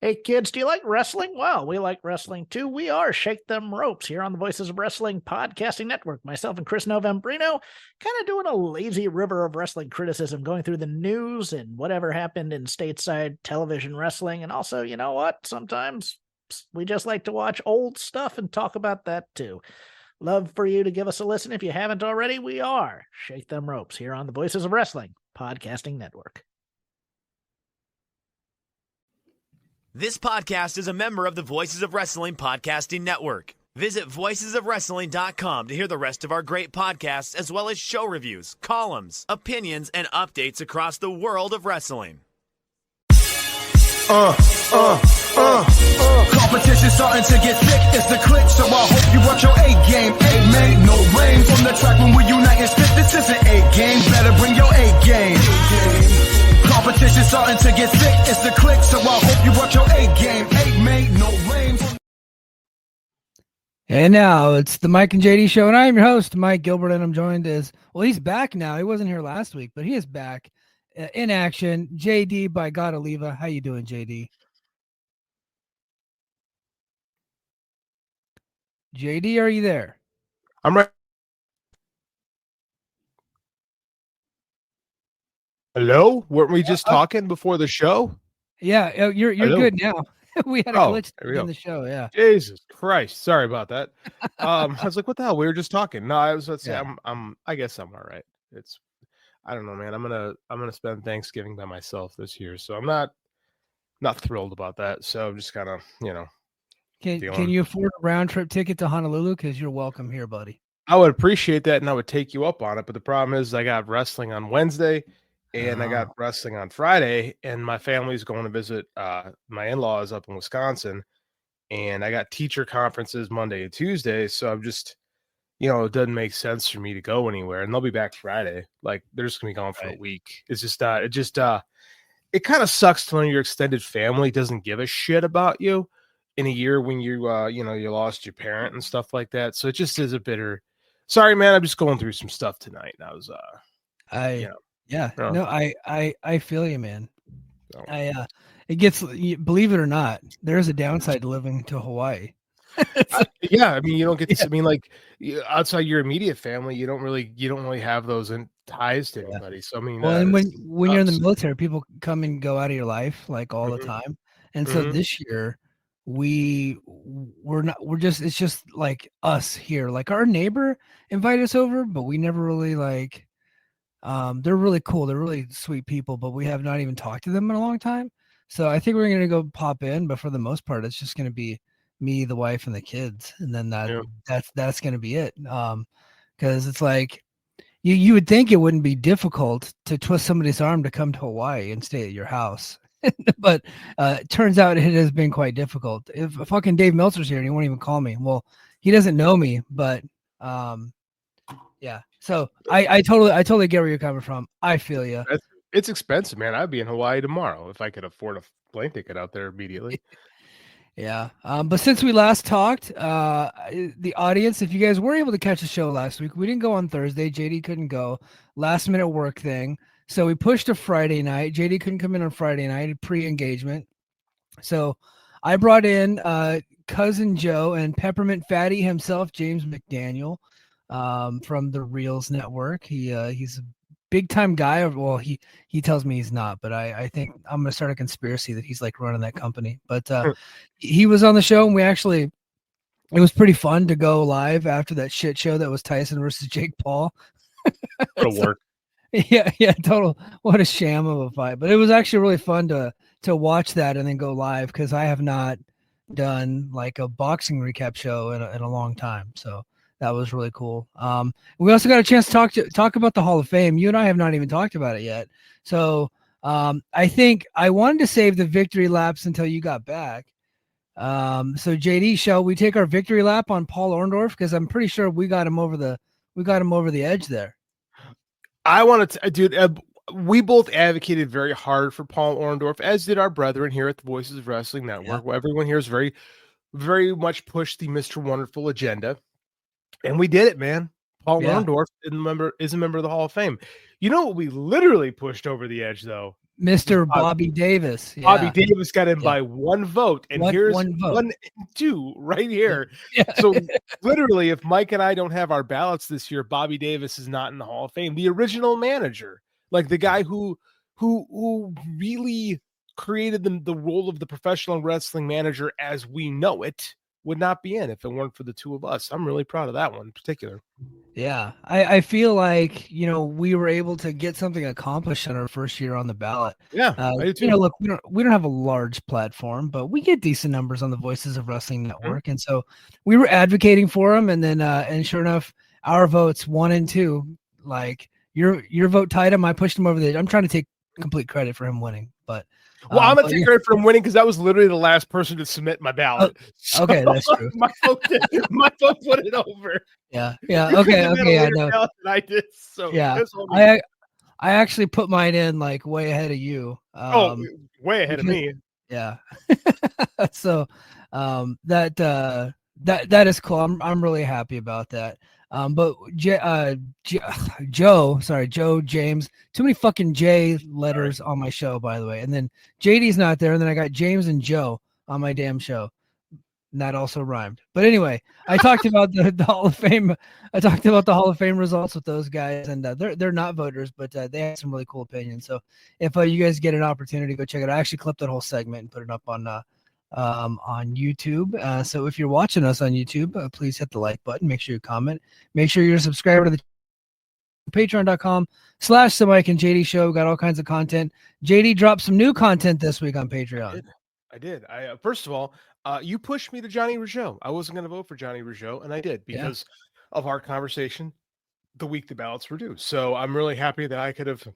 Hey kids, do you like wrestling? Well, we like wrestling too. We are Shake Them Ropes here on the Voices of Wrestling Podcasting Network. Myself and Chris Novembrino kind of doing a lazy river of wrestling criticism, going through the news and whatever happened in stateside television wrestling. And also, you know what? Sometimes we just like to watch old stuff and talk about that too. Love for you to give us a listen. If you haven't already, we are Shake Them Ropes here on the Voices of Wrestling Podcasting Network. This podcast is a member of the Voices of Wrestling Podcasting Network. Visit voicesofwrestling.com to hear the rest of our great podcasts, as well as show reviews, columns, opinions, and updates across the world of wrestling. Competition starting to get thick, it's the click, so I hope you work your A game. A-man, no rain from the track when we unite and spit. This is an A game, better bring your A game. Competition starting to get thick, it's the click, so I hope you work your A game. A-man, no rain. And now it's the Mike and JD show, and I am your host, Mike Gilbert, and I'm joined he's back now. He wasn't here last week, but he is back in action. JD by God Oliva. How you doing, JD? JD, are you there? I'm right. Hello? Weren't we just talking before the show? Yeah, you're good now. We had a glitch in the show. Yeah. Jesus Christ. Sorry about that. I was like, what the hell? We were just talking. No, let's say I guess I'm all right. I don't know, man. I'm gonna spend Thanksgiving by myself this year. So I'm not thrilled about that. So I'm just kind of, Can you afford a round trip ticket to Honolulu? Because you're welcome here, buddy. I would appreciate that, and I would take you up on it. But the problem is I got wrestling on Wednesday. And I got wrestling on Friday, and my family's going to visit my in-laws up in Wisconsin, and I got teacher conferences Monday and Tuesday, so I'm just, it doesn't make sense for me to go anywhere, and they'll be back Friday. Like, they're just going to be gone for a week. It's just, it kind of sucks to when your extended family doesn't give a shit about you in a year when you lost your parent and stuff like that, so it just is a bitter, sorry, man, I'm just going through some stuff tonight, and I was, Yeah, no, I feel you, man. It gets, believe it or not, there's a downside to living to Hawaii. I mean, you don't get to, I mean, like outside your immediate family, you don't really have those ties to anybody. So I mean, well, and when you're in the military, people come and go out of your life like all the time, and so this year it's just like us here. Like our neighbor invited us over, but we never really like. They're really cool. They're really sweet people, but we have not even talked to them in a long time. So I think we're going to go pop in, but for the most part, it's just going to be me, the wife, and the kids. And then that's going to be it. Cause it's like, you would think it wouldn't be difficult to twist somebody's arm to come to Hawaii and stay at your house. But it turns out it has been quite difficult. If fucking Dave Meltzer's here and he won't even call me. Well, he doesn't know me, but, yeah. So I totally get where you're coming from. I feel you. It's expensive, man. I'd be in Hawaii tomorrow if I could afford a plane ticket out there immediately. Yeah. But since we last talked, the audience, if you guys were able to catch the show last week, we didn't go on Thursday. JD couldn't go. Last minute work thing. So we pushed to Friday night. JD couldn't come in on Friday night, pre-engagement. So I brought in Cousin Joe and Peppermint Fatty himself, James McDaniel. From the Reels Network. He's a big time guy. Well, he tells me he's not, but I think I'm going to start a conspiracy that he's like running that company. But he was on the show, and it was pretty fun to go live after that shit show that was Tyson versus Jake Paul. It'll work. Yeah, total. What a sham of a fight. But it was actually really fun to watch that and then go live, because I have not done like a boxing recap show in a long time. So that was really cool. We also got a chance to talk about the Hall of Fame. You and I have not even talked about it yet. So I think I wanted to save the victory laps until you got back. So JD, shall we take our victory lap on Paul Orndorff? Because I'm pretty sure we got him over the edge there. I wanted to, dude. We both advocated very hard for Paul Orndorff, as did our brethren here at the Voices of Wrestling Network. Yeah. Everyone here is very, very much pushed the Mr. Wonderful agenda. And we did it, man. Paul Orndorff is a member of the Hall of Fame. You know what we literally pushed over the edge, though? Mr. Bobby Davis. Yeah. Bobby Davis got in by one vote, and here's one vote. 1 and 2 right here. Yeah. So literally, if Mike and I don't have our ballots this year, Bobby Davis is not in the Hall of Fame. The original manager, like the guy who really created the role of the professional wrestling manager as we know it, would not be in if it weren't for the two of us. I'm really proud of that one in particular. Yeah, I feel like, we were able to get something accomplished in our first year on the ballot. Yeah, I do too. Look, we don't have a large platform, but we get decent numbers on the Voices of Wrestling Network, and so we were advocating for them, and then and sure enough, our votes 1 and 2, like your vote tied him. I pushed him over the edge. I'm trying to take complete credit for him winning, but I'm gonna take credit for him winning because that was literally the last person to submit my ballot. Okay, that's true. my vote put it over. Yeah. Okay. I know. I did. So yeah, I actually put mine in like way ahead of you. Way ahead of me. Yeah. So that is cool. I'm really happy about that. But Joe, James, too many fucking J letters on my show, by the way. And then JD's not there. And then I got James and Joe on my damn show. And that also rhymed. But anyway, I talked about the Hall of Fame. I talked about the Hall of Fame results with those guys, and they're not voters, but they had some really cool opinions. So if you guys get an opportunity, go check it out. I actually clipped that whole segment and put it up on YouTube. So if you're watching us on YouTube, please hit the like button. Make sure you comment. Make sure you're a subscriber to the patreon.com/The Mike and JD Show. We got all kinds of content. JD dropped some new content this week on Patreon. I did. First of all, you pushed me to Johnny Rougeau. I wasn't going to vote for Johnny Rougeau, and I did because of our conversation the week the ballots were due. So I'm really happy that I could have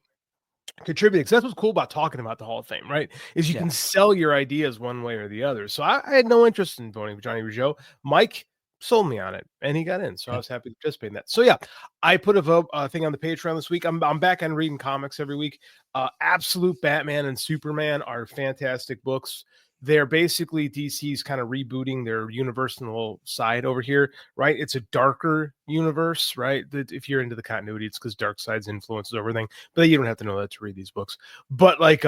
contributed, because that's what's cool about talking about the Hall of Fame, right? Is you can sell your ideas one way or the other. So I had no interest in voting for Johnny Rougeau. Mike sold me on it, and he got in. So I was happy to participate in that. So yeah, I put a vote thing on the Patreon this week. I'm back on reading comics every week. Absolute Batman and Superman are fantastic books. They're basically DC's kind of rebooting their universal side over here, right? It's a darker universe, right? If you're into the continuity, it's because Darkseid's influences everything. But you don't have to know that to read these books. But like,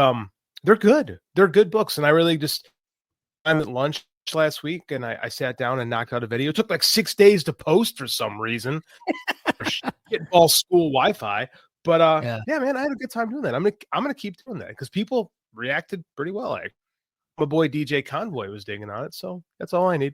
they're good. They're good books, and I really I'm at lunch last week, and I sat down and knocked out a video. It took like 6 days to post for some reason. Shitball school Wi-Fi, but yeah, man, I had a good time doing that. I'm gonna keep doing that because people reacted pretty well. My boy DJ Convoy was digging on it, so that's all I need.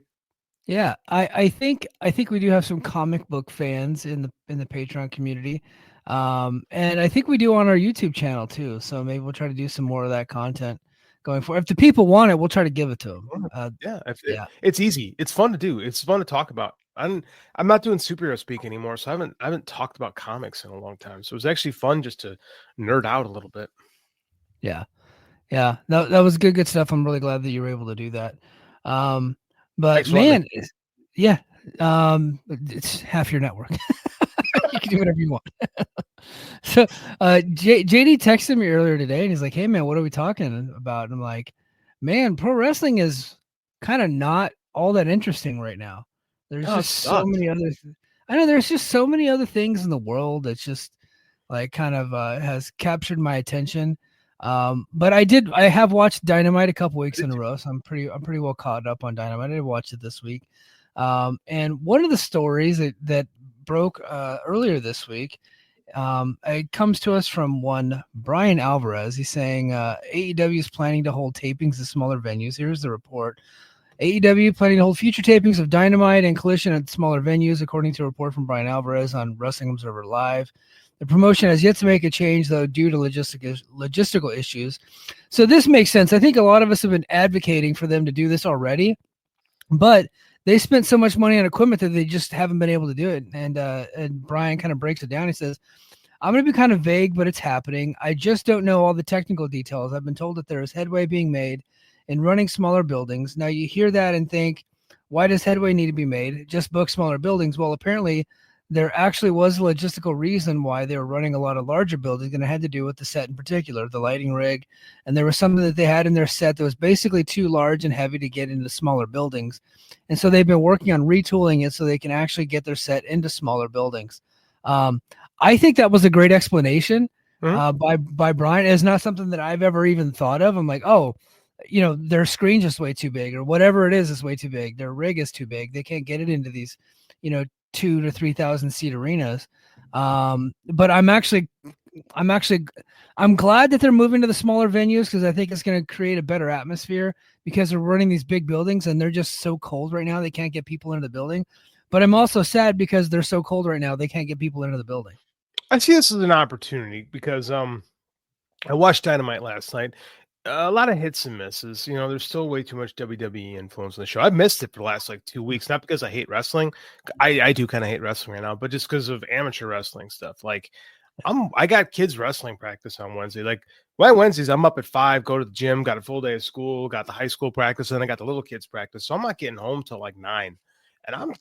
Yeah, I think we do have some comic book fans in the Patreon community, and I think we do on our YouTube channel too. So maybe we'll try to do some more of that content going forward. If the people want it, we'll try to give it to them. It's easy. It's fun to do. It's fun to talk about. I'm not doing superhero speak anymore, so I haven't talked about comics in a long time. So it was actually fun just to nerd out a little bit. Yeah, that was good stuff. I'm really glad that you were able to do that. But man, it's half your network. You can do whatever you want. So JD texted me earlier today, and he's like, "Hey man, what are we talking about?" And I'm like, "Man, pro wrestling is kind of not all that interesting right now. There's just so many other. I know there's just so many other things in the world that's just like kind of has captured my attention." But I have watched Dynamite a couple weeks in a row, so I'm pretty well caught up on Dynamite. I did watch it this week. And one of the stories that broke earlier this week, it comes to us from one Brian Alvarez. He's saying AEW is planning to hold tapings at smaller venues. Here's the report. AEW planning to hold future tapings of Dynamite and Collision at smaller venues, according to a report from Brian Alvarez on Wrestling Observer Live. The promotion has yet to make a change, though, due to logistical issues. So this makes sense. I think a lot of us have been advocating for them to do this already, but they spent so much money on equipment that they just haven't been able to do it. And Brian kind of breaks it down. He says, "I'm going to be kind of vague, but it's happening. I just don't know all the technical details. I've been told that there is headway being made in running smaller buildings." Now you hear that and think, why does headway need to be made? Just book smaller buildings. Well, apparently there actually was a logistical reason why they were running a lot of larger buildings, and it had to do with the set in particular, the lighting rig. And there was something that they had in their set that was basically too large and heavy to get into smaller buildings. And so they've been working on retooling it so they can actually get their set into smaller buildings. I think that was a great explanation. by Brian. It's not something that I've ever even thought of. I'm like, oh, their screen's just way too big, or whatever it is way too big. Their rig is too big. They can't get it into these, 2,000 to 3,000 seat arenas. But I'm glad that they're moving to the smaller venues, because I think it's going to create a better atmosphere, because they're running these big buildings and they're just so cold right now. They can't get people into the building. But I'm also sad because they're so cold right now. They can't get people into the building. I see this as an opportunity because I watched Dynamite last night. A lot of hits and misses. There's still way too much WWE influence on the show. I've missed it for the last 2 weeks, not because I hate wrestling. I do kind of hate wrestling right now, but just because of amateur wrestling stuff. I got kids wrestling practice on Wednesday. My Wednesdays, I'm up at 5, go to the gym, got a full day of school, got the high school practice, and I got the little kids practice. So I'm not getting home till 9, and I'm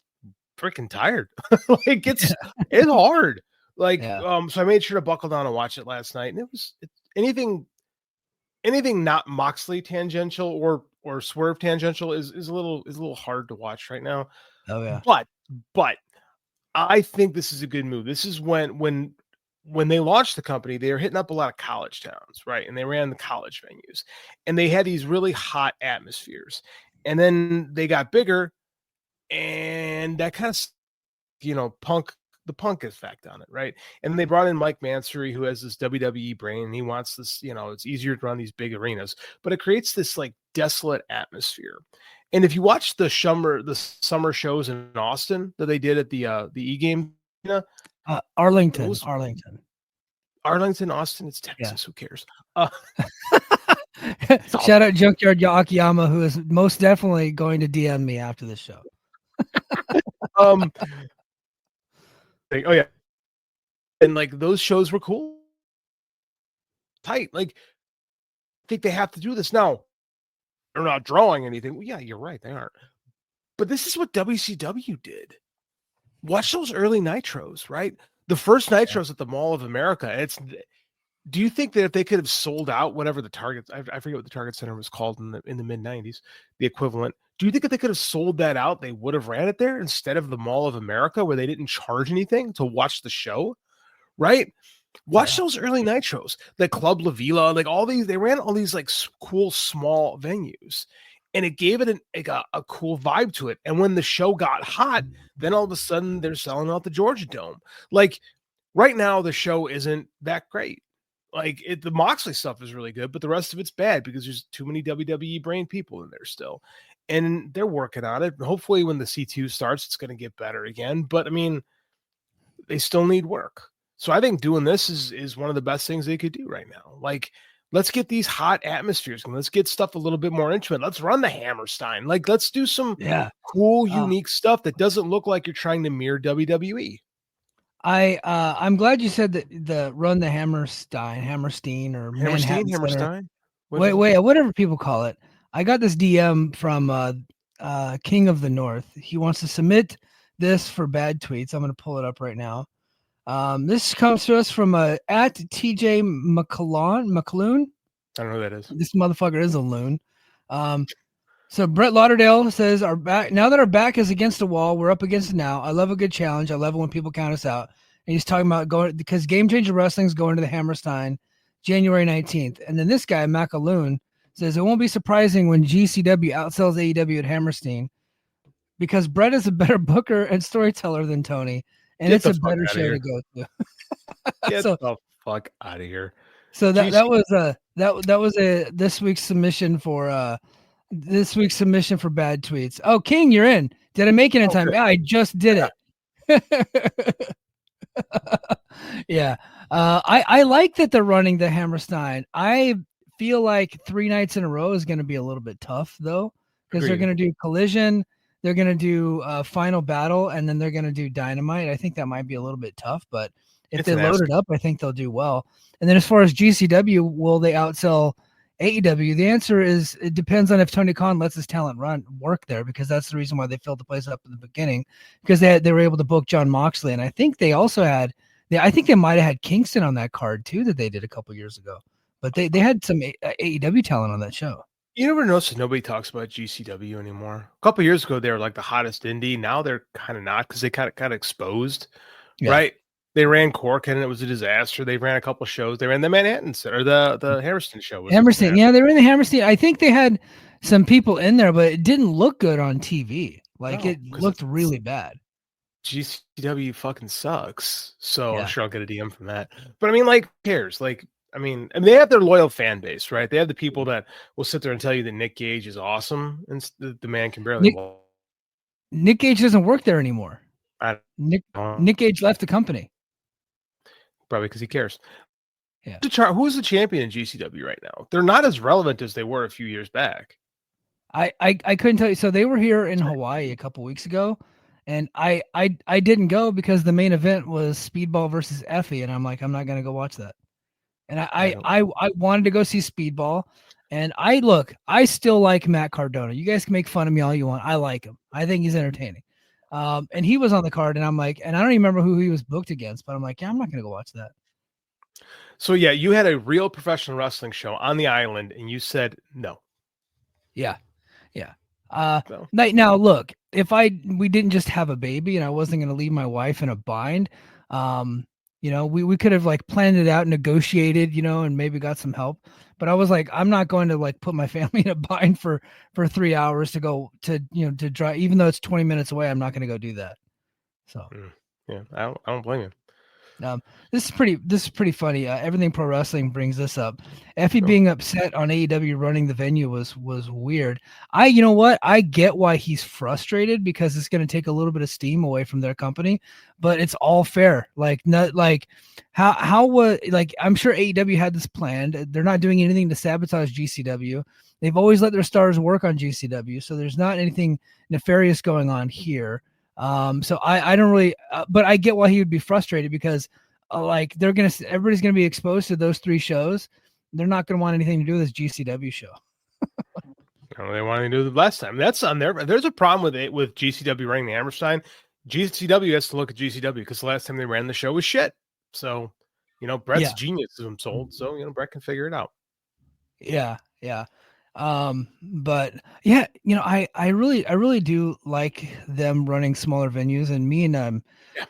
freaking tired. It's hard. So I made sure to buckle down and watch it last night, and it was anything not Moxley tangential or Swerve tangential is a little hard to watch right now. Oh yeah. But I think this is a good move. This is when they launched the company, they were hitting up a lot of college towns, right? And they ran the college venues, and they had these really hot atmospheres. And then they got bigger, and that kind of, the punk effect on it, right? And they brought in Mike Mansory, who has this WWE brain, and he wants this, it's easier to run these big arenas, but it creates this desolate atmosphere. And if you watch the summer shows in Austin that they did at the E-Game, Arlington, Austin, it's Texas. Yeah. Who cares? Shout out Junkyard Akiyama, who is most definitely going to DM me after this show. Oh yeah, and those shows were cool, tight. I think they have to do this now. They're not drawing anything. Well, yeah, you're right, they aren't. But this is what WCW did. Watch those early Nitros, right? The first Nitros at the Mall of America. Do you think that if they could have sold out whatever the Target, I forget what the Target Center was called in the mid 90s, the equivalent. Do you think if they could have sold that out, they would have ran it there instead of the Mall of America, where they didn't charge anything to watch the show? Right? Watch those early Nitros, the Club La Vila, all these. They ran all these cool small venues, and it gave it a cool vibe to it. And when the show got hot, then all of a sudden they're selling out the Georgia Dome. Right now, the show isn't that great. The Moxley stuff is really good, but the rest of it's bad because there's too many WWE brain people in there still. And they're working on it. Hopefully when the C2 starts, it's going to get better again. But, they still need work. So I think doing this is one of the best things they could do right now. Let's get these hot atmospheres and let's get stuff a little bit more intimate. Let's run the Hammerstein. Let's do some cool, unique stuff that doesn't look like you're trying to mirror WWE. I'm glad you said that the run the Hammerstein or Hammerstein. Wait, whatever people call it. I got this DM from King of the North. He wants to submit this for bad tweets. I'm going to pull it up right now. This comes to us from at TJ McCloon. I don't know who that is. This motherfucker is a loon. So Brett Lauderdale says, now that our back is against the wall, we're up against it now. I love a good challenge. I love it when people count us out. And he's talking about going, because Game Changer Wrestling's going to the Hammerstein January 19th. And then this guy, Macaloon, says, it won't be surprising when GCW outsells AEW at Hammerstein, because Brett is a better booker and storyteller than Tony. And it's a better show to go to. Get the fuck out of here. So that was a this week's submission for bad tweets. Oh, King, you're in. Did I make it in time? Yeah, I just did it. Yeah. I like that they're running the Hammerstein. I feel like 3 nights in a row is going to be a little bit tough though, because they're going to do Collision, they're going to do Final Battle, and then they're going to do Dynamite. I think that might be a little bit tough, but if they load it up, I think they'll do well. And then as far as GCW, will they outsell AEW? The answer is it depends on if Tony Khan lets his talent work there, because that's the reason why they filled the place up in the beginning, because they were able to book John Moxley. And I think they also had, I think they might have had Kingston on that card too, that they did a couple years ago. But they had some AEW talent on that show. You never notice that nobody talks about GCW anymore. A couple years ago, they were like the hottest indie. Now they're kind of not, because they kind of exposed, right? They ran Cork and it was a disaster. They ran a couple shows. They ran the Manhattan or the Hammerstein show. Was Hammerstein, yeah, they were in the Hammerstein. I think they had some people in there, but it didn't look good on TV. Like it looked really bad. GCW fucking sucks. So Yeah. I'm sure I'll get a DM from that. But I mean, like, who cares? Like, I mean, they have their loyal fan base, right? They have the people that will sit there and tell you that Nick Gage is awesome, and the man can barely walk. Nick Gage doesn't work there anymore. Nick Gage left the company. Probably because he cares. Yeah. Who's the champion in GCW right now? They're not as relevant as they were a few years back. I couldn't tell you. So they were here in Hawaii a couple weeks ago, and I didn't go because the main event was Speedball versus Effie, and I'm like, I'm not gonna go watch that. And I wanted to go see Speedball, and I still like Matt Cardona. You guys can make fun of me all you want. I like him. I think he's entertaining. And he was on the card, and I'm like, and I don't even remember who he was booked against, but I'm like, yeah, I'm not gonna go watch that. So yeah, you had a real professional wrestling show on the island, and you said no. Yeah. Now look, if we didn't just have a baby and I wasn't going to leave my wife in a bind, we could have like planned it out, negotiated, and maybe got some help. But I was like, I'm not going to like put my family in a bind for 3 hours to go to drive, even though it's 20 minutes away. I'm not going to go do that. So yeah, I don't blame you. This is pretty funny. Everything Pro Wrestling brings this up. Effie being upset on AEW running the venue was weird. You know what? I get why he's frustrated because it's going to take a little bit of steam away from their company, but it's all fair. Like, not like how was like, I'm sure AEW had this planned. They're not doing anything to sabotage GCW. They've always let their stars work on GCW, so there's not anything nefarious going on here. So I don't really, but I get why he would be frustrated because everybody's gonna be exposed to those 3 shows. They're not gonna want anything to do with this GCW show. They wanted to do the last time. That's on there. There's a problem with GCW running the Hammerstein. GCW has to look at GCW because the last time they ran the show was shit. So, Brett's genius is sold. So, Brett can figure it out. Yeah. But yeah, I really do like them running smaller venues, and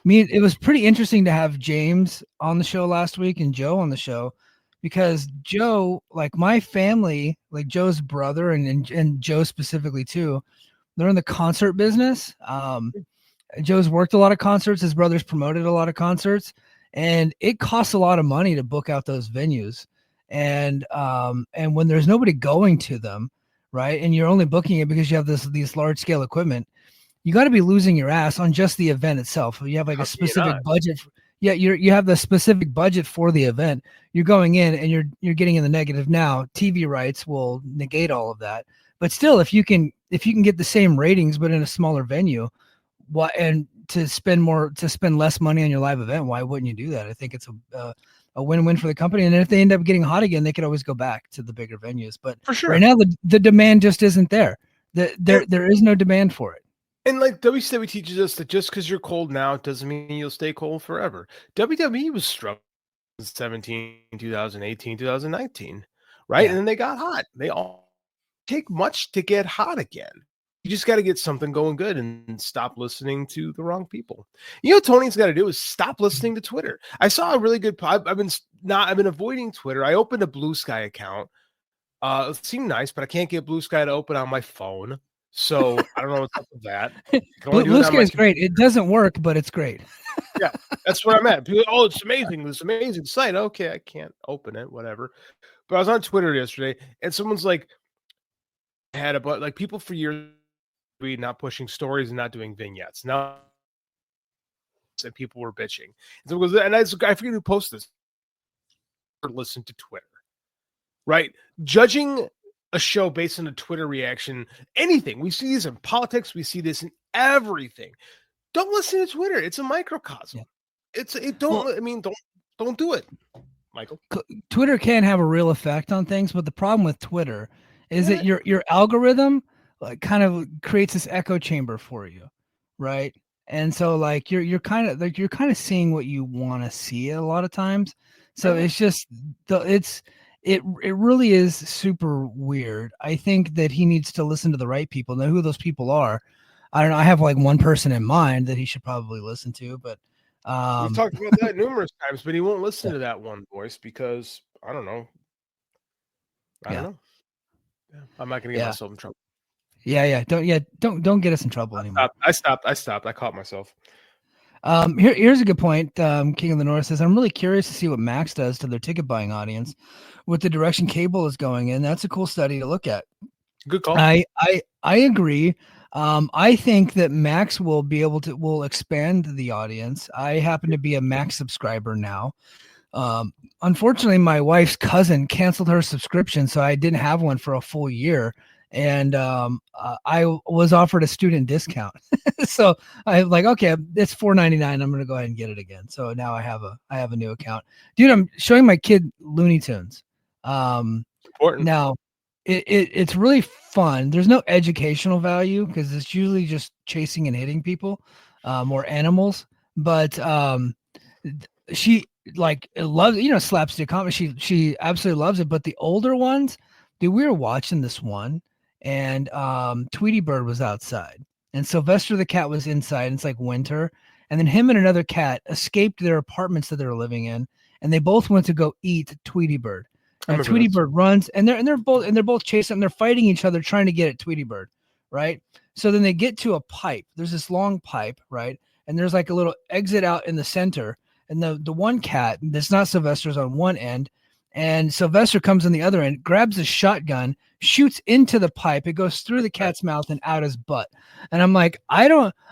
it was pretty interesting to have James on the show last week and Joe on the show, because Joe, like my family, like Joe's brother and Joe specifically too, they're in the concert business. Joe's worked a lot of concerts. His brother's promoted a lot of concerts, and it costs a lot of money to book out those venues. And when there's nobody going to them, right, and you're only booking it because you have these large scale equipment, you got to be losing your ass on just the event itself. You have like a specific budget. You have the specific budget for the event. You're going in and you're getting in the negative. Now TV rights will negate all of that, but still, if you can get the same ratings but in a smaller venue, and to spend less money on your live event, why wouldn't you do that? I think it's a win-win for the company. And if they end up getting hot again, they could always go back to the bigger venues. But for sure, right now the demand just isn't there. There is no demand for it. And like WCW teaches us that just because you're cold now doesn't mean you'll stay cold forever. WWE was struggling in 2018, 2019, right? Yeah. And then they got hot. They all take much to get hot again. You just got to get something going good and stop listening to the wrong people. Tony's got to do is stop listening to Twitter. I saw a really good. I've been avoiding Twitter. I opened a Blue Sky account. It seemed nice, but I can't get Blue Sky to open on my phone. So I don't know what's up with that. Blue Sky is great. It doesn't work, but it's great. Yeah, that's where I'm at. People, it's amazing. This amazing site. Okay, I can't open it. Whatever. But I was on Twitter yesterday, and someone's like, had about like people for years not pushing stories and not doing vignettes. Now, and people were bitching. I forget who posted this. Or listen to Twitter, right? Judging a show based on a Twitter reaction, anything. We see this in politics. We see this in everything. Don't listen to Twitter. It's a microcosm. Yeah. Don't do it, Michael. Twitter can have a real effect on things, but the problem with Twitter is that your algorithm like kind of creates this echo chamber for you, right? And so like you're kind of seeing what you want to see a lot of times. So it's just it really is super weird. I think that he needs to listen to the right people. Now who those people are, I don't know. I have like one person in mind that he should probably listen to, but We've talked about that numerous times, but he won't listen to that one voice because I don't know. I don't know. Yeah, I'm not going to get myself in trouble. Don't get us in trouble anymore. I stopped. I caught myself. Here's a good point. King of the North says, I'm really curious to see what Max does to their ticket buying audience with the direction cable is going in. That's a cool study to look at. Good call. I agree. I think that Max will expand the audience. I happen to be a Max subscriber now. Unfortunately, my wife's cousin canceled her subscription, so I didn't have one for a full year. And I was offered a student discount. So I'm like, okay, it's $4.99. I'm going to go ahead and get it again. So now I have a new account. Dude, I'm showing my kid Looney Tunes. Important. Now, it's really fun. There's no educational value because it's usually just chasing and hitting people or animals. But she like loves, slapstick comedy. She absolutely loves it. But the older ones, dude, we were watching this one and Tweety Bird was outside and Sylvester the cat was inside. And it's like winter. And then him and another cat escaped their apartments that they were living in. And they both went to go eat Tweety Bird. And Tweety Bird runs, and they're both chasing, and they're fighting each other, trying to get at Tweety Bird, right? So then they get to a pipe. There's this long pipe, right? And there's like a little exit out in the center. And the one cat that's not Sylvester's on one end, and Sylvester comes on the other end, grabs a shotgun, shoots into the pipe. It goes through the cat's mouth and out his butt. And I'm like, I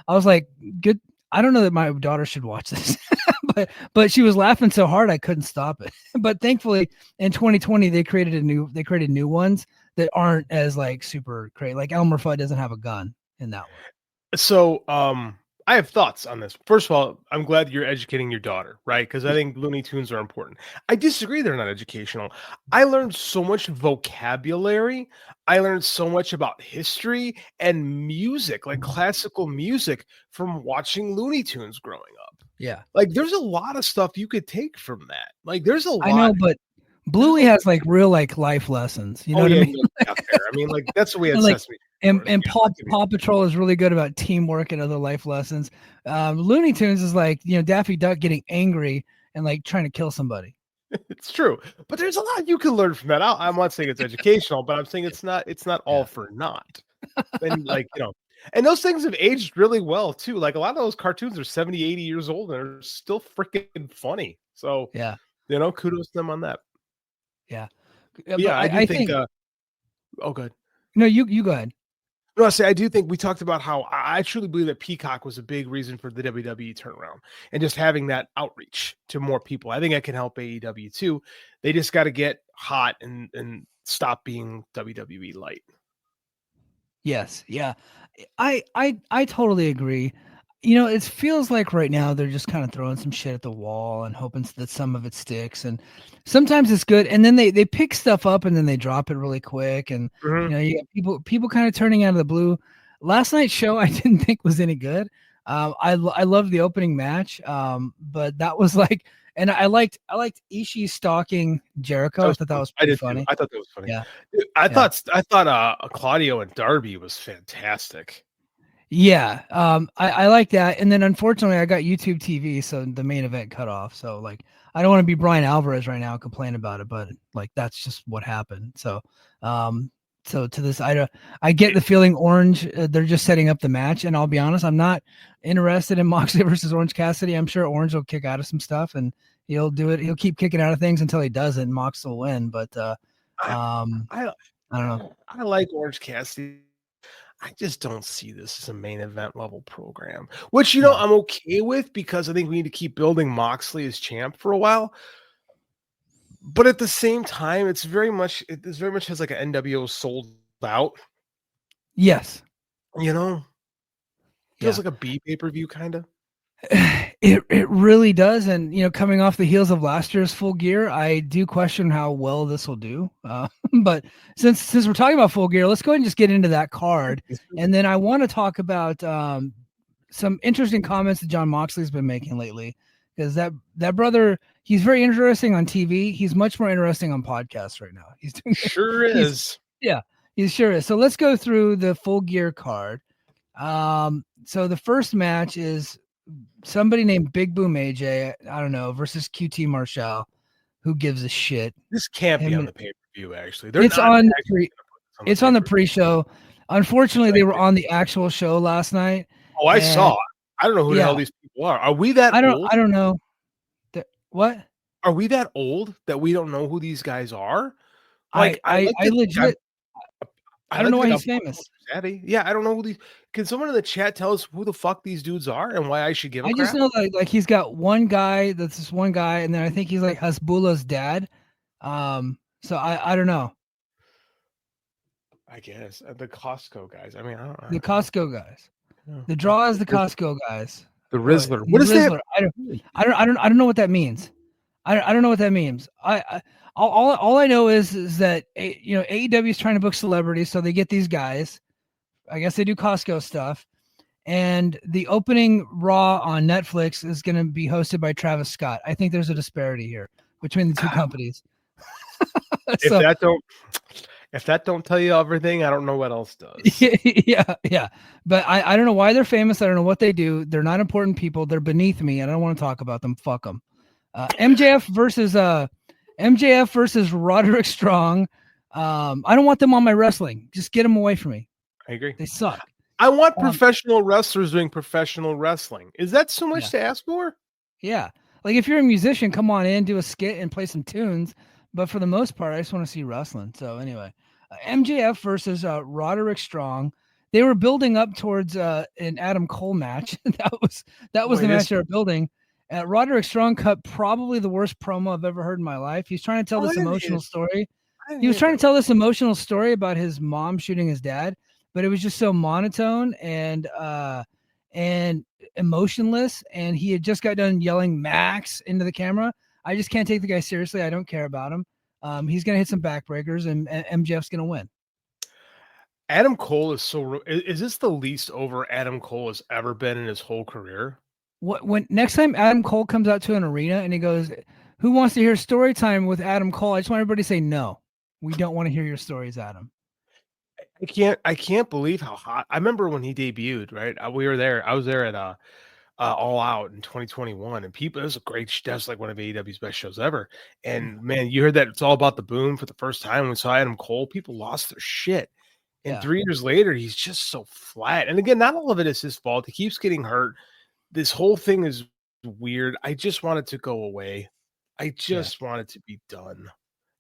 was like, good. I don't know that my daughter should watch this, but she was laughing so hard I couldn't stop it. But thankfully, in 2020, they created new ones that aren't as like super crazy. Like Elmer Fudd doesn't have a gun in that one. So, I have thoughts on this. First of all, I'm glad you're educating your daughter, right? Because I think Looney Tunes are important. I disagree; they're not educational. I learned so much vocabulary. I learned so much about history and music, like classical music, from watching Looney Tunes growing up. Yeah, like there's a lot of stuff you could take from that. Like there's a lot. I know, but Bluey has like real like life lessons. You know what I mean? I mean, like that's the way it like, Sesame. And Paw Patrol is really good about teamwork and other life lessons. Looney Tunes is like, Daffy Duck getting angry and like trying to kill somebody. It's true, but there's a lot you can learn from that. I'm not saying it's educational, but I'm saying it's not all for naught. And like, and those things have aged really well too. Like a lot of those cartoons are 70, 80 years old and they're still freaking funny. So yeah, kudos to them on that. Yeah. Yeah, I think oh good. No, you go ahead. No, I do think we talked about how I truly believe that Peacock was a big reason for the WWE turnaround and just having that outreach to more people. I think that can help AEW too. They just got to get hot and stop being WWE light. Yes. Yeah. I totally agree. It feels like right now they're just kind of throwing some shit at the wall and hoping that some of it sticks. And sometimes it's good. And then they pick stuff up and then they drop it really quick. And, you got people kind of turning out of the blue. Last night's show, I didn't think was any good. I loved the opening match. But that was like, and I liked Ishii stalking Jericho. I thought that was pretty funny. I thought that was funny. Yeah. I thought Claudio and Darby was fantastic. Yeah, I like that. And then unfortunately, I got YouTube TV, so the main event cut off. So like, I don't want to be Brian Alvarez right now and complain about it, but like that's just what happened. So, so to this, I get the feeling Orange, they're just setting up the match. And I'll be honest, I'm not interested in Moxley versus Orange Cassidy. I'm sure Orange will kick out of some stuff and he'll do it. He'll keep kicking out of things until he doesn't. Mox will win, but I don't know. I like Orange Cassidy. I just don't see this as a main event level program, which, I'm okay with because I think we need to keep building Moxley as champ for a while. But at the same time, it very much has like an NWO sold out. Yes. Feels like a B pay-per-view kind of. It really does. And, coming off the heels of last year's Full Gear, I do question how well this will do. But since we're talking about Full Gear, let's go ahead and just get into that card. And then I want to talk about some interesting comments that John Moxley's been making lately. Because that brother, he's very interesting on TV. He's much more interesting on podcasts right now. He sure is. So let's go through the Full Gear card. So the first match is somebody named Big Boom AJ, I don't know, versus QT Marshall. Who gives a shit? This can't be Him on and- the pay-per-view, actually. It's on It's on the pre-show. Unfortunately, they were on the actual show last night. Oh, I and saw. I don't know who the hell yeah, these people are. Are we that old? I don't know. What? Are we that old that we don't know who these guys are? I like to think legit. I don't know why he's I'm famous. savvy. Yeah, I don't know who these. Can someone in the chat tell us who the fuck these dudes are and why I should give a I crap? just know that like he's got one guy. That's this one guy, and then I think he's like Hasbullah's dad. So I don't know. I guess the Costco guys. I mean, I don't know. The Costco guys. Yeah. The draw is the Costco guys. The Rizzler. The What is that? Rizzler. I don't know what that means. I don't know what that means. All I know is that AEW is trying to book celebrities, so they get these guys. I guess they do Costco stuff, and the opening Raw on Netflix is going to be hosted by Travis Scott. I think there's a disparity here between the two companies. If that don't tell you everything, I don't know what else does. Yeah. But I don't know why they're famous. I don't know what they do. They're not important people. They're beneath me, and I don't want to talk about them. Fuck them. MJF versus Roderick Strong. I don't want them on my wrestling. Just get them away from me. I agree. They suck. I want professional wrestlers doing professional wrestling. Is that so much to ask for? Yeah. Like if you're a musician, come on in, do a skit and play some tunes. But for the most part, I just want to see wrestling. So anyway, MJF versus Roderick Strong. They were building up towards an Adam Cole match. that was the match they were building. Roderick Strong cut probably the worst promo I've ever heard in my life. He's trying to tell this emotional story. He was trying to tell this emotional story about his mom shooting his dad, but it was just so monotone and emotionless. And he had just got done yelling Max into the camera. I just can't take the guy seriously. I don't care about him. He's going to hit some backbreakers, and MJF's going to win. Adam Cole is is this the least over Adam Cole has ever been in his whole career? When next time Adam Cole comes out to an arena and he goes, "Who wants to hear story time with Adam Cole?" I just want everybody to say, "No, we don't want to hear your stories, Adam." I can't believe how hot. I remember when he debuted, right? We were there. I was there at All Out in 2021, and people, it was a great. That's like one of AEW's best shows ever. And man, you heard that it's all about the boom for the first time. When we saw Adam Cole, people lost their shit. And 3 years later, he's just so flat. And again, not all of it is his fault. He keeps getting hurt. This whole thing is weird. I just want it to go away. I just want it to be done.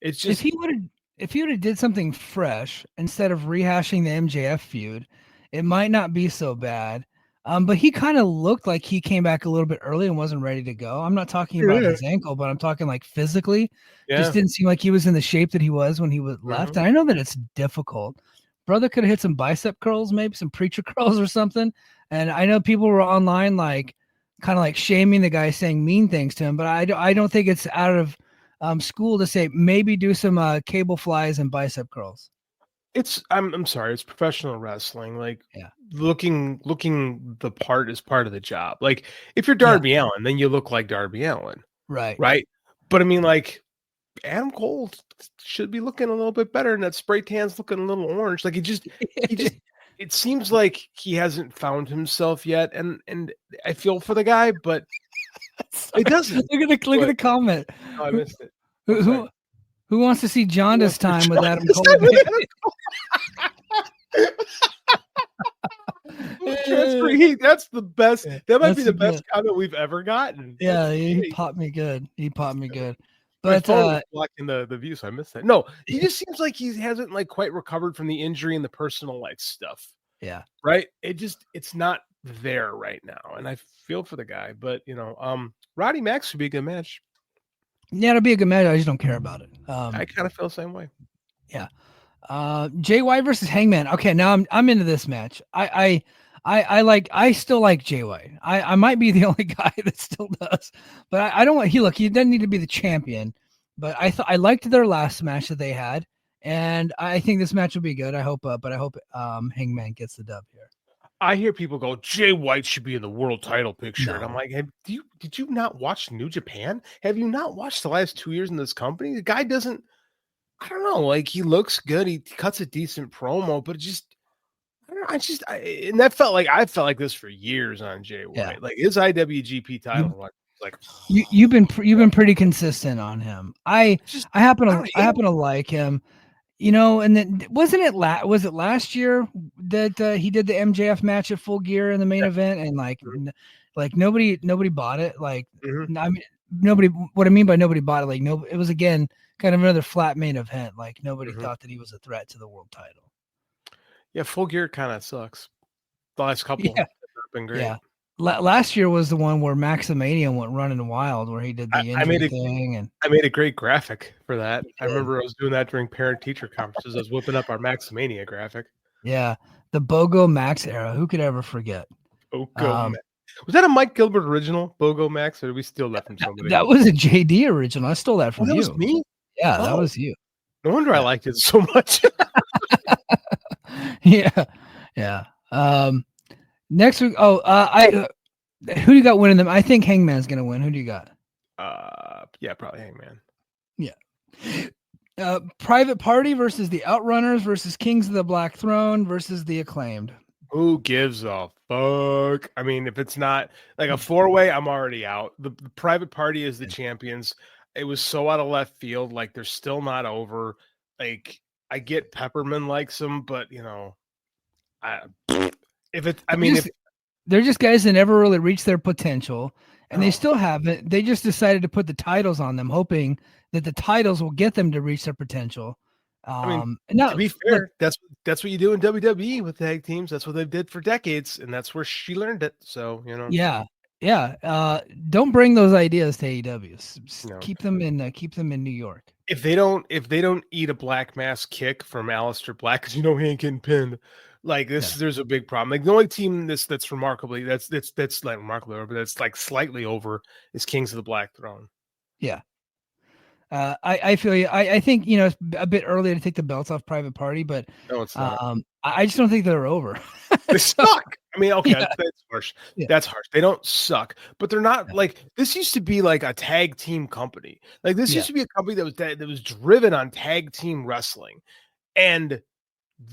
It's just if he would have did something fresh instead of rehashing the MJF feud, it might not be so bad. But he kind of looked like he came back a little bit early and wasn't ready to go. I'm not talking about his ankle, but I'm talking like physically. Just didn't seem like he was in the shape that he was when he was left. And I know that it's difficult. Brother could have hit some bicep curls, maybe some preacher curls or something. And I know people were online like kind of like shaming the guy, saying mean things to him. But I don't think it's out of school to say maybe do some cable flies and bicep curls. I'm sorry, it's professional wrestling. Like looking the part is part of the job. Like if you're Darby Allin, then you look like Darby Allin. Right. But I mean, like Adam Cole should be looking a little bit better, and that spray tan's looking a little orange. Like he just it seems like he hasn't found himself yet. And I feel for the guy, but it doesn't. Look at the comment. Oh, I missed it. Who wants to see jaundice time with Adam Cole? Transfer heat. That's the best. That might be the best comment we've ever gotten. Yeah, he popped me good. But blocking the view, so I missed that. No, he just seems like he hasn't like quite recovered from the injury and the personal life stuff. Yeah. Right. It's not there right now. And I feel for the guy, but Roddy Max would be a good match. Yeah, it'll be a good match. I just don't care about it. I kind of feel the same way. Yeah. Jay White versus Hangman. Okay, now I'm into this match. I still like Jay White. I might be the only guy that still does, but I don't want. He doesn't need to be the champion. But I liked their last match that they had, and I think this match will be good. I hope Hangman gets the dub here. I hear people go, Jay White should be in the world title picture. No. And I'm like, did you not watch New Japan? Have you not watched the last 2 years in this company? The guy doesn't, I don't know, like he looks good. He cuts a decent promo, but I don't and that felt like I felt like this for years on Jay White. Yeah. Like his IWGP title run, like you've been pretty consistent on him. I happen to like him. And then wasn't it was it last year that he did the MJF match at Full Gear in the main event, and like nobody bought it. Like I mean, nobody. What I mean by nobody bought it, like it was again kind of another flat main event. Like nobody thought that he was a threat to the world title. Yeah, Full Gear kind of sucks. The last couple have been great. Yeah. Last year was the one where Maximania went running wild, where he did the injury thing, and I made a great graphic for that. I remember I was doing that during parent-teacher conferences. I was whipping up our Maximania graphic. Yeah, the BOGO Max era. Who could ever forget? BOGO Max. Was that a Mike Gilbert original, BOGO Max, or did we steal that from somebody? That was a JD original. I stole that from you. That was me? Yeah, that was you. No wonder I liked it so much. Yeah. Next week. Who do you got winning them? I think Hangman's gonna win. Who do you got? Yeah, probably Hangman. Yeah. Private Party versus the Outrunners versus Kings of the Black Throne versus the Acclaimed. Who gives a fuck? I mean, if it's not like a 4-way, I'm already out. The Private Party is the champions. It was so out of left field. Like they're still not over. Like I get Pepperman likes them, but they're just guys that never really reached their potential, and they still haven't. They just decided to put the titles on them, hoping that the titles will get them to reach their potential. To be fair, that's what you do in WWE with tag teams. That's what they did for decades, and that's where she learned it. So Yeah. Don't bring those ideas to AEW. No. Keep them in New York. If they don't eat a black mass kick from Aleister Black, because he ain't getting pinned. Like this, there's a big problem. Like the only team that's like remarkably over, but that's like slightly over is Kings of the Black Throne. Yeah. I feel you. I think it's a bit early to take the belts off Private Party, but no, it's not. I just don't think they're over. They suck. I mean, okay, that's harsh. Yeah. That's harsh. They don't suck, but they're not like this. Used to be like a tag team company. Like this used to be a company that was driven on tag team wrestling, and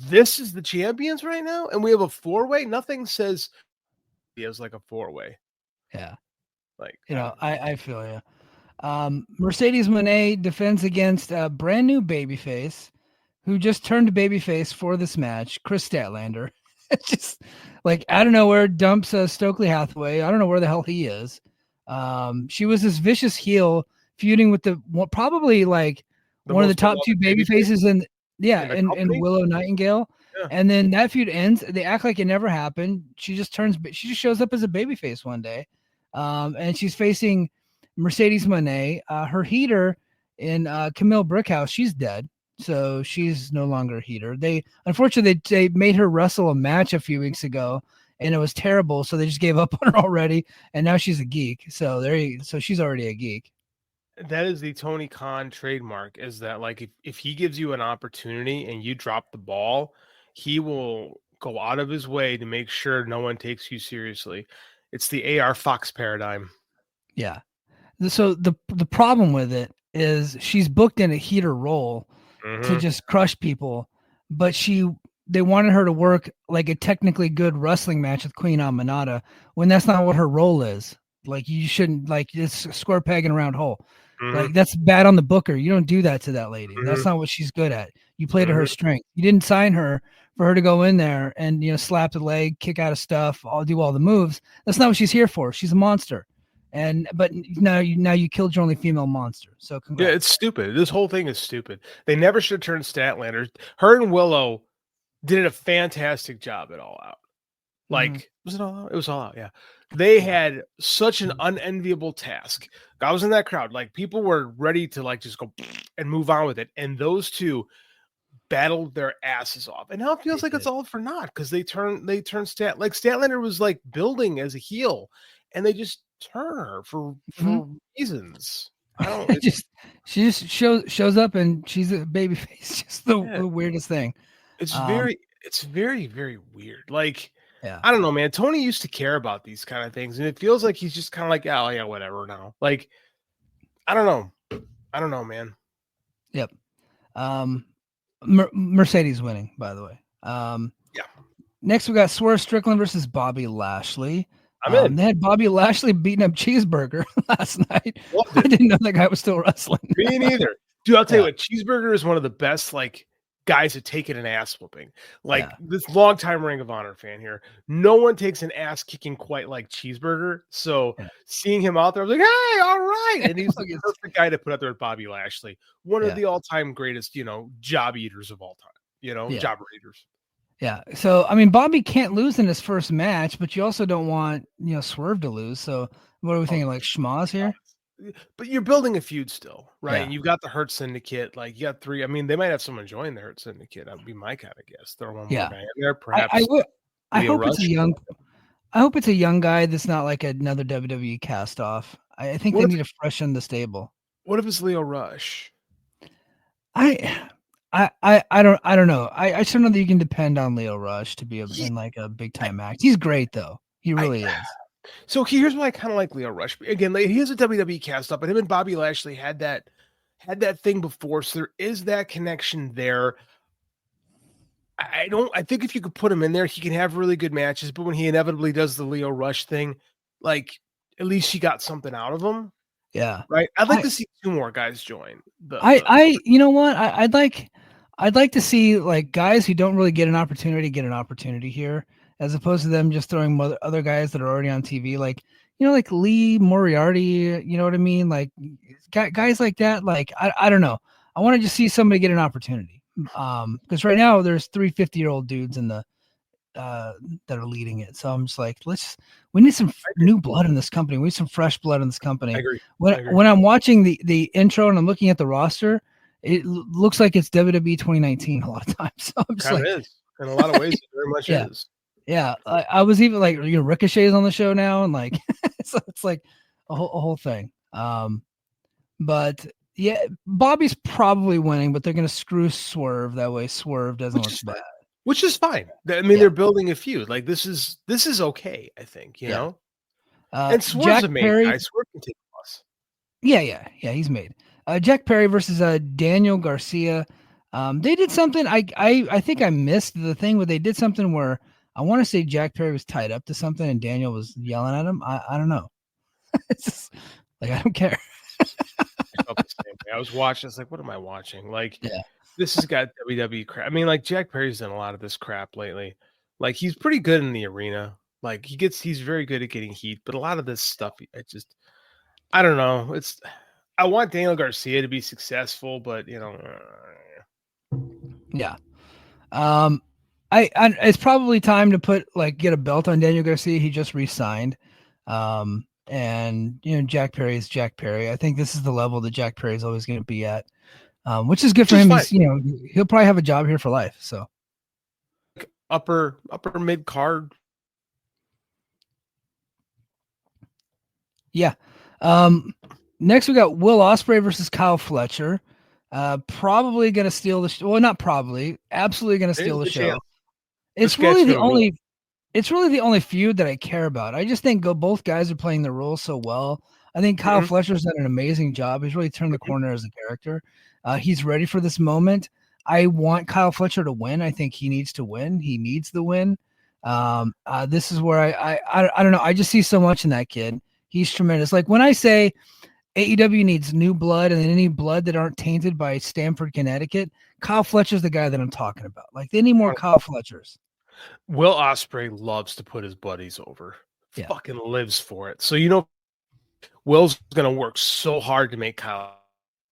this is the champions right now, and we have a 4-way. Nothing says it was like a 4-way. Yeah, like I feel you. Mercedes Moné defends against a brand new babyface who just turned babyface for this match, Chris Statlander. Just like out of nowhere dumps Stokely Hathaway. I don't know where the hell he is. She was this vicious heel feuding with probably like one of the top 2 babyfaces in Willow Nightingale. Yeah. And then that feud ends. They act like it never happened. She just shows up as a babyface one day. And she's facing Mercedes Moné. Her heater in Camille Brickhouse, she's dead. So she's no longer a heater. Unfortunately, they made her wrestle a match a few weeks ago, and it was terrible. So they just gave up on her already, and now she's a geek. So she's already a geek. That is the Tony Khan trademark. Is that like if he gives you an opportunity and you drop the ball, he will go out of his way to make sure no one takes you seriously. It's the AR Fox paradigm. Yeah. So the problem with it is she's booked in a heater role to just crush people, but they wanted her to work like a technically good wrestling match with Queen Aminata when that's not what her role is. Like you shouldn't, like it's a square peg in a round hole. Like that's bad on the booker. You don't do that to that lady. That's not what she's good at. You play to her strength. You didn't sign her for her to go in there and slap the leg, kick out of stuff, do all the moves. That's not what she's here for. She's a monster. But now you killed your only female monster. So congrats. Yeah, it's stupid. This whole thing is stupid. They never should have turned Statlander. Her and Willow did a fantastic job at All Out. Like, was it All Out? It was All Out, yeah. They had such an unenviable task. I was in that crowd. Like, people were ready to like just go and move on with it. And those two battled their asses off. And now it feels like it's all for naught because they turned Statlander was like building as a heel, and they just turn her for reasons. I don't. She just shows up and she's a babyface. Just the weirdest thing. It's very, very weird. Like, I don't know, man. Tony used to care about these kind of things, and it feels like he's just kind of like, oh yeah, whatever now. Like, I don't know, man. Yep. Mercedes winning, by the way. Next, we got Swerve Strickland versus Bobby Lashley. I'm in. They had Bobby Lashley beating up Cheeseburger last night. Loved I it. didn't know that guy was still wrestling. Me neither. Dude, I'll tell you Yeah. what, Cheeseburger is one of the best like guys that take it an ass whooping. Like Yeah. this long time Ring of Honor fan here. No one takes an ass kicking quite like Cheeseburger. So Yeah. seeing him out there, I was like, hey, all right. And he's Look, the it's- perfect guy to put out there with Bobby Lashley. One Yeah. of the all-time greatest, job eaters of all time. Yeah. Job eaters. Yeah. So, I mean, Bobby can't lose in his first match, but you also don't want, Swerve to lose. So, what are we thinking? Like schmoz here? But you're building a feud still, right? Yeah. And you've got the Hurt Syndicate. Like you got 3. I mean, they might have someone join the Hurt Syndicate. That would be my kind of guess. Throw one Yeah. more guy in there, perhaps. I Leo hope it's a Rush. I hope it's a young guy that's not like another WWE cast off. I think What they if- need to freshen the stable. What if it's Leo Rush? I don't know. I still know that you can depend on Leo Rush to be in like a big time act. He's great though. He really is. So here's why I kind of like Leo Rush. Again, like, he has a WWE cast up, but him and Bobby Lashley had that thing before, so there is that connection there. I think if you could put him in there, he can have really good matches, but when he inevitably does the Leo Rush thing, like at least he got something out of him, Yeah. right? I'd like to see 2 more guys join. You know what? I'd like to see like guys who don't really get an opportunity here, as opposed to them just throwing other guys that are already on TV, like like Lee Moriarty. You know what I mean? Like guys like that. Like I don't know. I want to just see somebody get an opportunity. Because right now there's 3 50-year-old dudes in the that are leading it. So I'm just like, we need some new blood in this company. We need some fresh blood in this company. I agree. When I'm watching the intro and I'm looking at the roster, it looks like it's WWE 2019 a lot of times. So I'm just Kind like, of is. In a lot of ways, it very much Yeah. is. yeah, I was even like, Ricochet's on the show now, and like, so it's like a whole thing. But yeah, Bobby's probably winning, but they're gonna screw Swerve that way. Swerve doesn't look bad. Which is fine. I mean, they're building a feud. Like this is okay. I think you know. And Swerve's Jack a main Perry, guy. Swerve can take a loss. Yeah, he's made. Jack Perry versus Daniel Garcia. They did something. I think I missed the thing where they did something where I want to say Jack Perry was tied up to something and Daniel was yelling at him. I don't know. It's just, like, I don't care. I felt the same way. I was watching. It's like, what am I watching? Like, this has got WWE crap. I mean, like Jack Perry's done a lot of this crap lately. Like, he's pretty good in the arena. Like, he's very good at getting heat. But a lot of this stuff, I don't know. I want Daniel Garcia to be successful, but Yeah. It's probably time to get a belt on Daniel Garcia. He just re-signed. And Jack Perry is Jack Perry. I think this is the level that Jack Perry is always going to be at, which is good for him. He's, he'll probably have a job here for life. So upper mid card. Yeah. Next we got Will Ospreay versus Kyle Fletcher. Probably going to steal the show. Well, not probably. Absolutely going to steal the show. It's really the only feud that I care about. I just think both guys are playing the role so well. I think Kyle Fletcher's done an amazing job. He's really turned the corner as a character. He's ready for this moment. I want Kyle Fletcher to win. I think he needs to win. He needs the win. This is where I don't know. I just see so much in that kid. He's tremendous. Like when I say AEW needs new blood and any blood that aren't tainted by Stamford, Connecticut, Kyle Fletcher's the guy that I'm talking about. Like they need more Kyle Fletchers. Will Ospreay loves to put his buddies over. Yeah. Fucking lives for it. So Will's gonna work so hard to make Kyle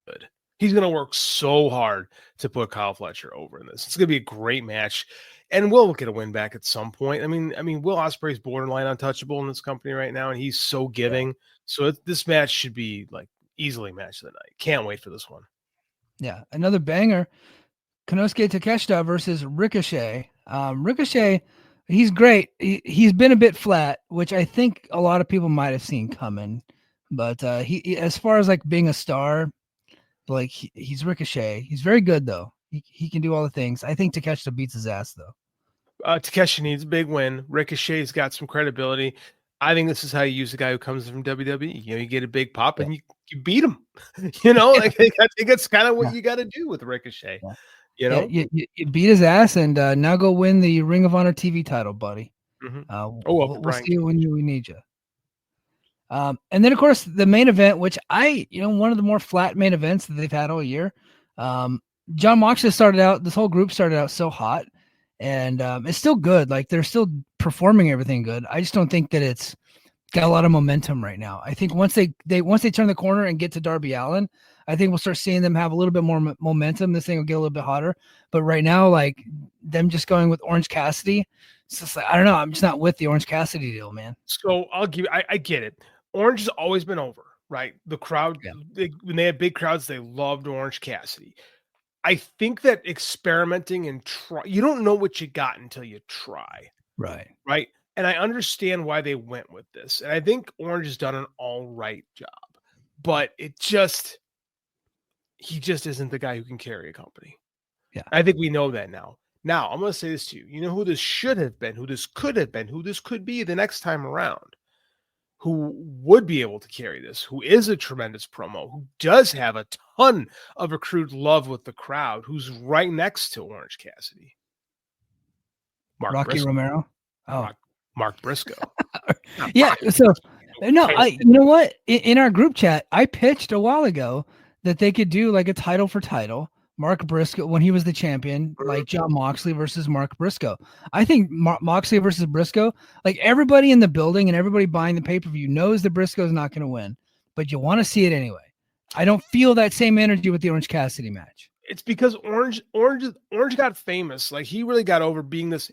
good. He's gonna work so hard to put Kyle Fletcher over in this. It's gonna be a great match, and Will get a win back at some point. I mean, Will Ospreay's borderline untouchable in this company right now, and he's so giving. So this match should be like easily match of the night. Can't wait for this one. Yeah, another banger. Konosuke Takeshita versus Ricochet. Ricochet, he's great. He's been a bit flat, which I think a lot of people might have seen coming. But he as far as like being a star, like he's Ricochet. He's very good though. He can do all the things. I think Takeshita beats his ass though. Takeshi needs a big win. Ricochet's got some credibility. I think this is how you use a guy who comes from WWE. You get a big pop and you beat him. Like I think that's kind of what you got to do with Ricochet. You know, you beat his ass, and now go win the Ring of Honor TV title, buddy. We'll see you when we need you. And then of course the main event, which one of the more flat main events that they've had all year. John Moxley started out. This whole group started out so hot, and it's still good. Like they're still performing everything good. I just don't think that it's got a lot of momentum right now. I think once they turn the corner and get to Darby Allin, I think we'll start seeing them have a little bit more momentum. This thing will get a little bit hotter. But right now, like them just going with Orange Cassidy, it's just like, I don't know. I'm just not with the Orange Cassidy deal, man. So I get it. Orange has always been over, right? The crowd, when they had big crowds, they loved Orange Cassidy. I think that experimenting and you don't know what you got until you try. Right. Right. And I understand why they went with this. And I think Orange has done an all right job, but he just isn't the guy who can carry a company. Yeah. I think we know that now. Now, I'm going to say this to you. You know who this should have been, who this could have been, who this could be the next time around, who would be able to carry this, who is a tremendous promo, who does have a ton of accrued love with the crowd, who's right next to Orange Cassidy. Rocky Briscoe. Romero? Oh. Mark Briscoe. Yeah. So, no, you know what? In our group chat, I pitched a while ago that they could do like a title for title. Mark Briscoe, when he was the champion, like John Moxley versus Mark Briscoe. I think Moxley versus Briscoe, like everybody in the building and everybody buying the pay-per-view knows that Briscoe's not going to win, but you want to see it anyway. I don't feel that same energy with the Orange Cassidy match. It's because Orange got famous. Like he really got over being this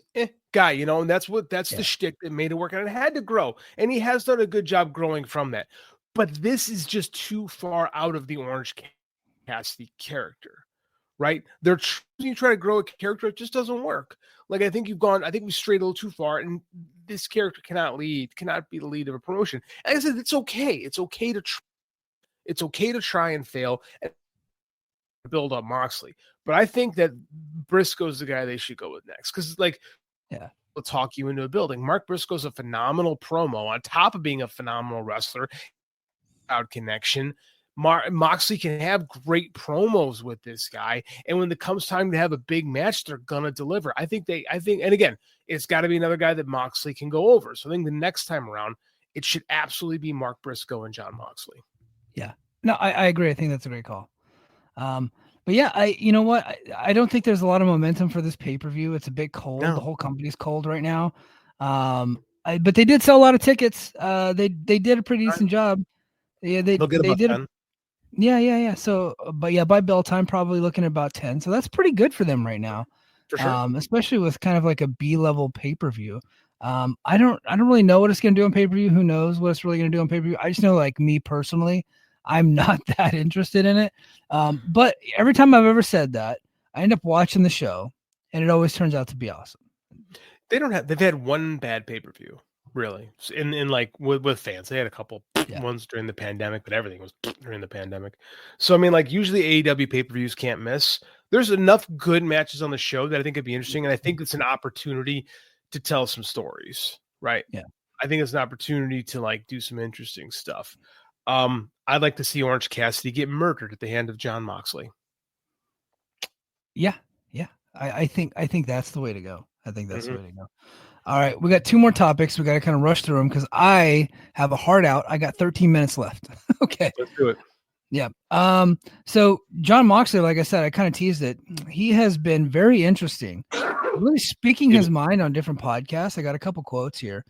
guy, you know, and that's the shtick that made it work. And it had to grow. And he has done a good job growing from that. But this is just too far out of the Orange Cassidy character, right? You try to grow a character, it just doesn't work. Like I think we strayed a little too far, and this character cannot be the lead of a promotion. And like I said, it's okay. It's okay to try and fail and build up Moxley. But I think that Briscoe's the guy they should go with next. Because we'll talk you into a building. Mark Briscoe's a phenomenal promo on top of being a phenomenal wrestler. Crowd connection. Moxley can have great promos with this guy, and when it comes time to have a big match, they're gonna deliver. I think, and again, it's got to be another guy that Moxley can go over. So I think the next time around, it should absolutely be Mark Briscoe and John Moxley. Yeah, no, I agree. I think that's a great call. But yeah, you know what? I don't think there's a lot of momentum for this pay-per-view. It's a bit cold. No. The whole company's cold right now. But they did sell a lot of tickets. They did a pretty decent job. Yeah, they did. Yeah. So, but yeah, by bell time, probably looking at about 10. So that's pretty good for them right now. For sure. Especially with kind of like a B-level pay-per-view. I don't really know what it's going to do on pay-per-view. Who knows what it's really going to do on pay-per-view? I just know, like me personally, I'm not that interested in it. But every time I've ever said that, I end up watching the show, and it always turns out to be awesome. They've had one bad pay-per-view, really, in like with fans. They had a couple ones during the pandemic, but everything was during the pandemic. So I mean, like usually AEW pay-per-views can't miss. There's enough good matches on the show that I think it'd be interesting, and I think it's an opportunity to tell some stories, right? Yeah, I think it's an opportunity to like do some interesting stuff. I'd like to see Orange Cassidy get murdered at the hand of John Moxley. Yeah. I think that's the way to go. I think that's the way to go. All right, we got two more topics. We got to kind of rush through them because I have a heart out. I got 13 minutes left. Okay. Let's do it. Yeah. So John Moxley, like I said, I kind of teased it. He has been very interesting, really speaking his mind on different podcasts. I got a couple quotes here.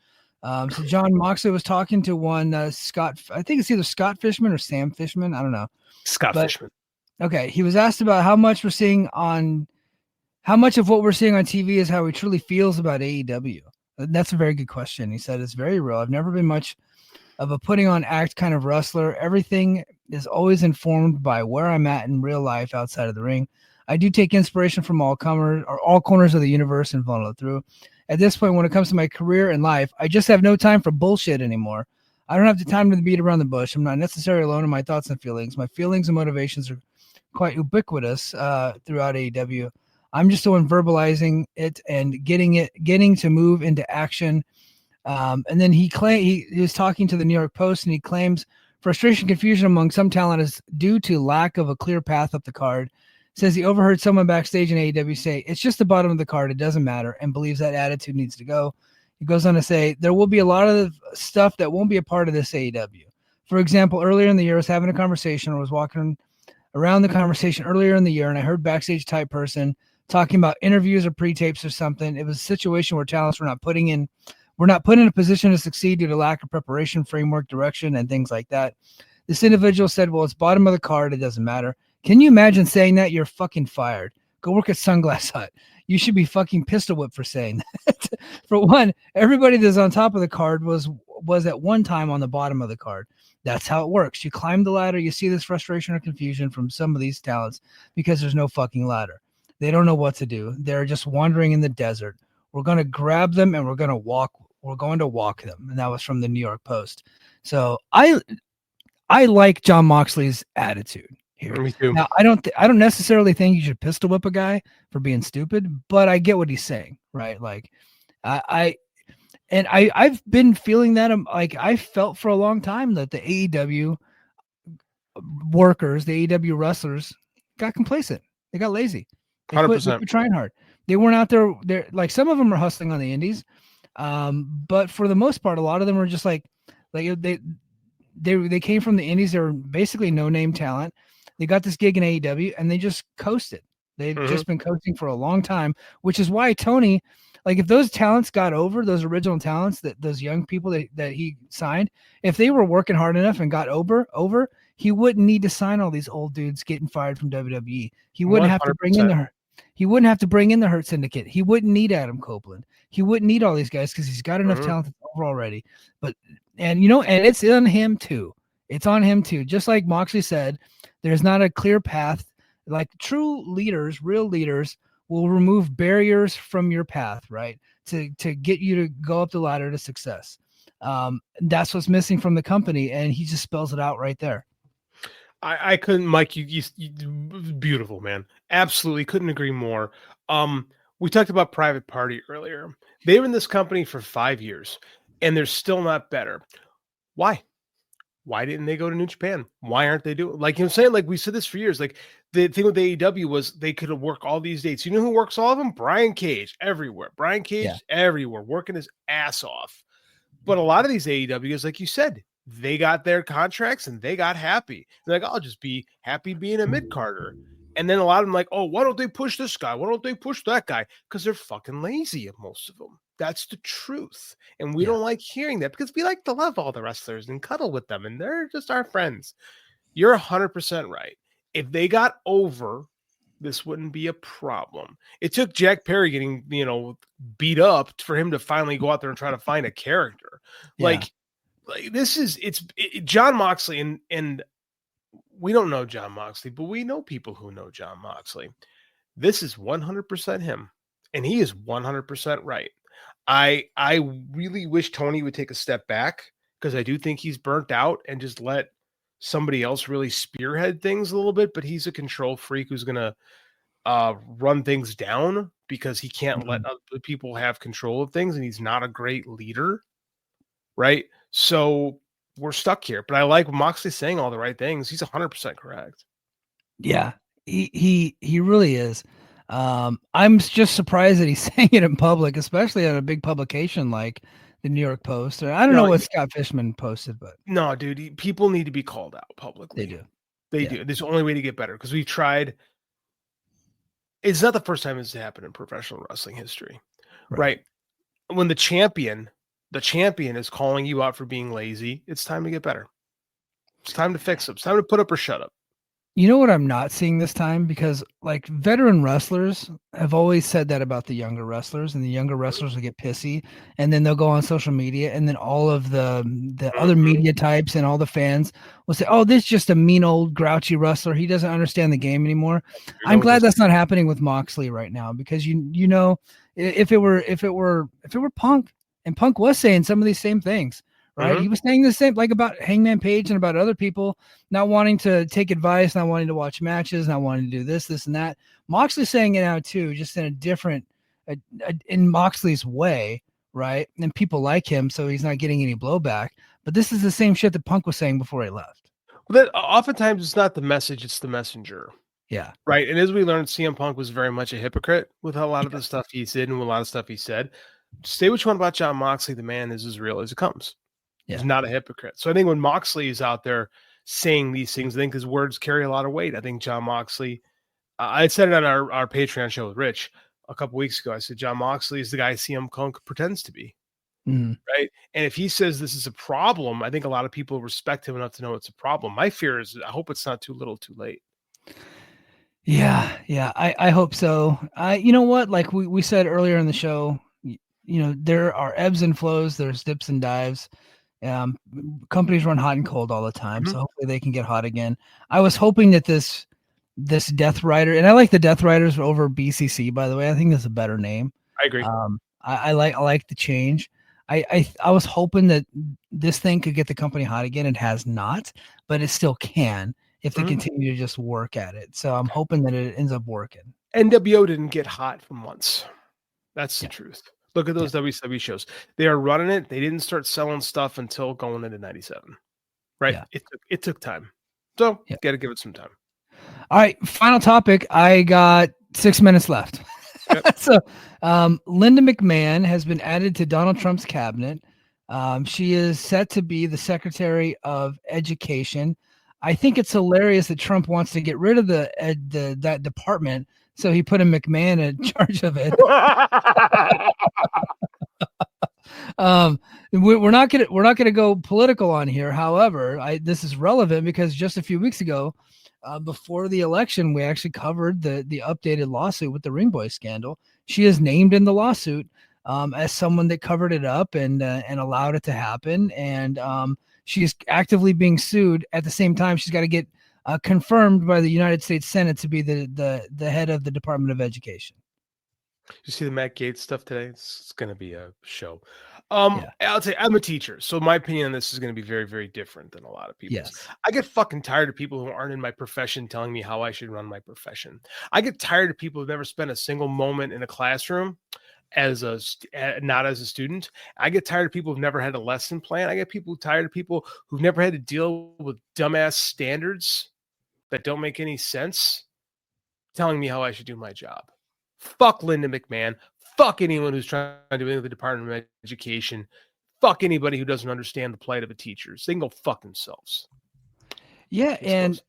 So John Moxley was talking to one Scott. I think it's either Scott Fishman or Sam Fishman. I don't know. Fishman. Okay. He was asked about how much of what we're seeing on TV is how he truly feels about AEW. That's a very good question. He said, it's very real. I've never been much of a putting on act kind of wrestler. Everything is always informed by where I'm at in real life outside of the ring. I do take inspiration from all corners of the universe and follow through. At this point, when it comes to my career and life, I just have no time for bullshit anymore. I don't have the time to beat around the bush. I'm not necessarily alone in my thoughts and feelings. My feelings and motivations are quite ubiquitous throughout AEW. I'm just the one verbalizing it and getting to move into action. And then he was talking to the New York Post, and he claims frustration, confusion among some talent is due to lack of a clear path up the card. says he overheard someone backstage in AEW say, "It's just the bottom of the card. It doesn't matter," and believes that attitude needs to go. He goes on to say, "There will be a lot of stuff that won't be a part of this AEW. For example, earlier in the year, I was having a conversation, or was walking around the conversation earlier in the year, and I heard backstage type person talking about interviews or pre-tapes or something. It was a situation where talents were not put in a position to succeed due to lack of preparation, framework, direction, and things like that. This individual said, well, it's bottom of the card. It doesn't matter. Can you imagine saying that? You're fucking fired. Go work at Sunglass Hut. You should be fucking pistol whipped for saying that." For one, everybody that's on top of the card was at one time on the bottom of the card. That's how it works. You climb the ladder. You see this frustration or confusion from some of these talents because there's no fucking ladder. They don't know what to do. They're just wandering in the desert. We're going to grab them and we're going to walk them. And that was from the New York Post. So I like Jon Moxley's attitude here. Me too. Now, I don't necessarily think you should pistol whip a guy for being stupid, but I get what he's saying, right? Like I've been feeling that. I felt for a long time that the AEW workers, the AEW wrestlers got complacent. They got lazy. They quit trying hard. They weren't out there. They're like, some of them are hustling on the indies. But for the most part, a lot of them are just like they came from the indies. They were basically no name talent. They got this gig in AEW and they just coasted. They've just been coasting for a long time, which is why Tony, like, if those talents got over, those original talents, that those young people that he signed, if they were working hard enough and got over, he wouldn't need to sign all these old dudes getting fired from WWE. He wouldn't 100%. Have to bring in the Hurt Syndicate. He wouldn't need Adam Copeland. He wouldn't need all these guys because he's got enough talent over already. And it's on him too. It's on him too. Just like Moxley said, there's not a clear path. Like, true leaders, real leaders will remove barriers from your path, right? To get you to go up the ladder to success. That's what's missing from the company. And he just spells it out right there. I couldn't, Mike, you beautiful, man. Absolutely. Couldn't agree more. We talked about Private Party earlier. They were in this company for 5 years and they're still not better. Why? Why didn't they go to New Japan? Why aren't they doing, like, I'm saying, like, we said this for years. Like, the thing with AEW was they could work all these dates. You know who works all of them? Brian Cage, everywhere. Brian Cage, everywhere, working his ass off. But a lot of these AEWs, like you said, they got their contracts and they got happy. They're like, I'll just be happy being a mid-carder. And then a lot of them like, oh, why don't they push this guy? Why don't they push that guy? Because they're fucking lazy, most of them. That's the truth. And we don't like hearing that because we like to love all the wrestlers and cuddle with them. And they're just our friends. You're 100% right. If they got over, this wouldn't be a problem. It took Jack Perry getting, beat up for him to finally go out there and try to find a character. Like this is, Jon Moxley, and we don't know Jon Moxley, but we know people who know Jon Moxley. This is 100% him. And he is 100% right. I really wish Tony would take a step back because I do think he's burnt out and just let somebody else really spearhead things a little bit, but he's a control freak who's going to run things down because he can't let other people have control of things, and he's not a great leader, right? So we're stuck here. But I like Moxley saying all the right things. He's 100% correct. Yeah, he really is. I'm just surprised that he's saying it in public, especially on a big publication like the New York Post. Or I don't know what Scott Fishman posted, but no, dude, people need to be called out publicly. They do. There's the only way to get better because we've tried. It's not the first time this has happened in professional wrestling history, right? When the champion is calling you out for being lazy, it's time to get better. It's time to fix them. It's time to put up or shut up. You know what I'm not seeing this time? Because like veteran wrestlers have always said that about the younger wrestlers, and the younger wrestlers will get pissy and then they'll go on social media, and then all of the other media types and all the fans will say, oh, this is just a mean old grouchy wrestler. He doesn't understand the game anymore. I'm glad that's not happening with Moxley right now, because you know, if it were Punk, and Punk was saying some of these same things. Right. He was saying the same, like about Hangman Page and about other people not wanting to take advice, not wanting to watch matches, not wanting to do this, and that. Moxley's saying it now too, just in a different, in Moxley's way, right? And people like him, so he's not getting any blowback. But this is the same shit that Punk was saying before he left. Well, that oftentimes it's not the message; it's the messenger. Yeah. Right. And as we learned, CM Punk was very much a hypocrite with a lot of the stuff he did and a lot of stuff he said. Say what you want about John Moxley, the man is as real as it comes. Yeah. He's not a hypocrite. So I think when Moxley is out there saying these things, I think his words carry a lot of weight. I think John Moxley, I said it on our Patreon show with Rich a couple weeks ago. I said, John Moxley is the guy CM Punk pretends to be. Right. And if he says this is a problem, I think a lot of people respect him enough to know it's a problem. My fear is I hope it's not too little too late. Yeah. I hope so. You know what? Like we said earlier in the show, there are ebbs and flows. There's dips and dives. Companies run hot and cold all the time. So hopefully they can get hot again. I was hoping that this Death Rider, and I like the Death Riders over BCC, by the way. I think that's a better name. I agree. I like the change. I was hoping that this thing could get the company hot again. It has not, but it still can if they continue to just work at it. So I'm hoping that it ends up working. NWO didn't get hot for months. That's the truth. Look at those WCW shows. They are running it. They didn't start selling stuff until going into 97. Right? Yeah. It took time. So got to give it some time. All right. Final topic. I got 6 minutes left. Yep. So Linda McMahon has been added to Donald Trump's cabinet. She is set to be the Secretary of Education. I think it's hilarious that Trump wants to get rid of that department, so he put a McMahon in charge of it. We're not gonna go political on here. However, this is relevant because just a few weeks ago, before the election, we actually covered the updated lawsuit with the Ring Boy scandal. She is named in the lawsuit as someone that covered it up and allowed it to happen. And she is actively being sued. At the same time, she's got to get confirmed by the United States Senate to be the head of the Department of Education. You see the Matt Gaetz stuff today? It's going to be a show. I'll say I'm a teacher, so my opinion on this is going to be very, very different than a lot of people's. Yes. I get fucking tired of people who aren't in my profession telling me how I should run my profession. I get tired of people who've never spent a single moment in a classroom not as a student. I get tired of people who've never had a lesson plan. I get tired of people who've never had to deal with dumbass standards that don't make any sense telling me how I should do my job. Fuck Linda McMahon. Fuck anyone who's trying to do anything with the Department of Education. Fuck anybody who doesn't understand the plight of the teachers. They can go fuck themselves. Yeah, and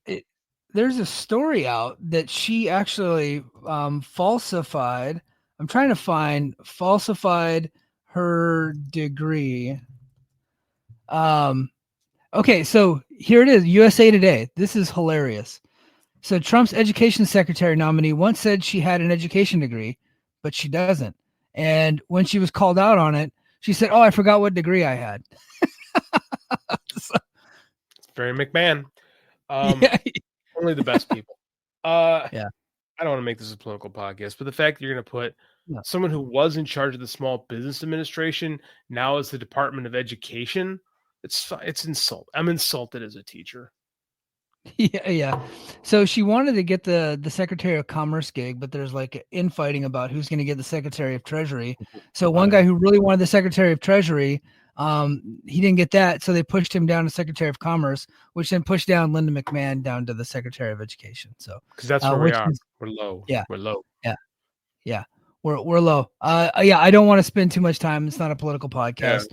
there's a story out that she actually falsified. I'm trying to falsified her degree. Okay, so here it is, USA Today. This is hilarious. So Trump's education secretary nominee once said she had an education degree, but she doesn't. And when she was called out on it, she said, "Oh, I forgot what degree I had." It's very McMahon. Only the best people. I don't want to make this a political podcast, but the fact that you're going to put someone who was in charge of the Small Business Administration now as the Department of Education, it's insult. I'm insulted as a teacher. Yeah. So she wanted to get the Secretary of Commerce gig, but there's like infighting about who's going to get the Secretary of Treasury. So one guy who really wanted the Secretary of Treasury, he didn't get that, so they pushed him down to Secretary of Commerce, which then pushed down Linda McMahon down to the Secretary of Education. So because that's where we are. We're low. Yeah, we're low. Yeah. We're low. I don't want to spend too much time. It's not a political podcast,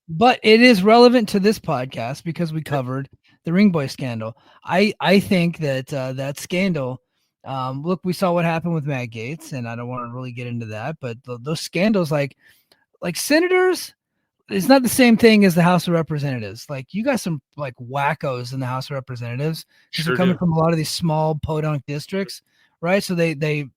but it is relevant to this podcast because we covered the Ring Boy scandal. I think that that scandal. Look, we saw what happened with Matt Gaetz, and I don't want to really get into that, but those scandals, like senators, it's not the same thing as the House of Representatives. Like you got some like wackos in the House of Representatives because they're coming from a lot of these small podunk districts, right? So they